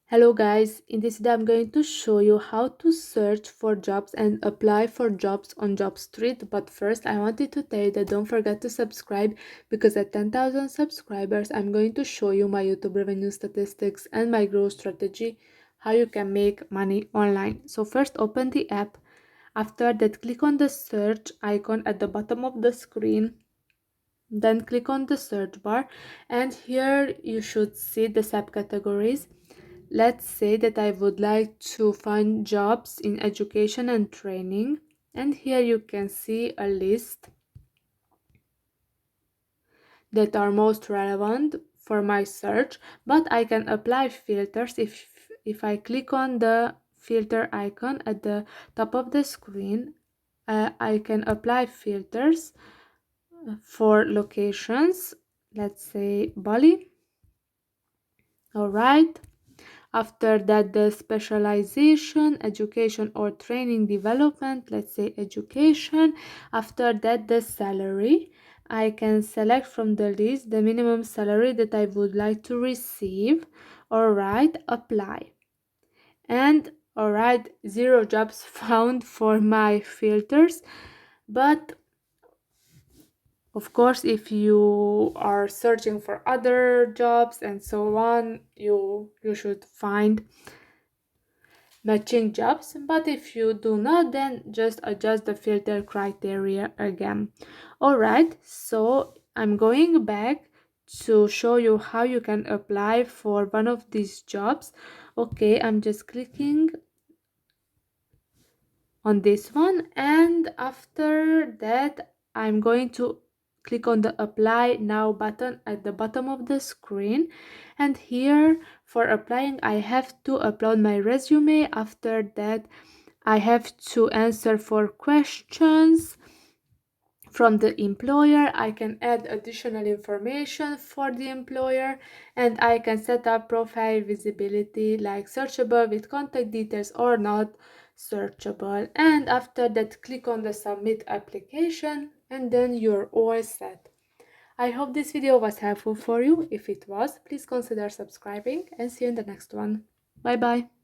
Hello guys, in this video I'm going to show you how to search for jobs and apply for jobs on JobStreet. But first I wanted to tell you that don't forget to subscribe, because at 10,000 subscribers I'm going to show you my YouTube revenue statistics and my growth strategy, how you can make money online. So first open the app. After that, click on the search icon at the bottom of the screen. Then click on the search bar, and here you should see the subcategories. Let's say that I would like to find jobs in education and training, and here you can see a list that are most relevant for my search, but I can apply filters. If I click on the filter icon at the top of the screen, I can apply filters for locations. Let's say Bali. All right. After that, the specialization, education or training development, let's say education. After that, the salary. I can select from the list the minimum salary that I would like to receive. All right, apply. And all right, 0 jobs found for my filters. But of course, if you are searching for other jobs and so on, you should find matching jobs. But if you do not, then just adjust the filter criteria again. All right, so I'm going back to show you how you can apply for one of these jobs. Okay, I'm just clicking on this one, and after that I'm going to click on the apply now button at the bottom of the screen. And here, for applying, I have to upload my resume. After that, I have to answer 4 questions from the employer. I can add additional information for the employer, and I can set up profile visibility, like searchable with contact details or not searchable. And after that, click on the submit application, and then you're all set. I hope this video was helpful for you. If it was, please consider subscribing, and see you in the next one. Bye bye.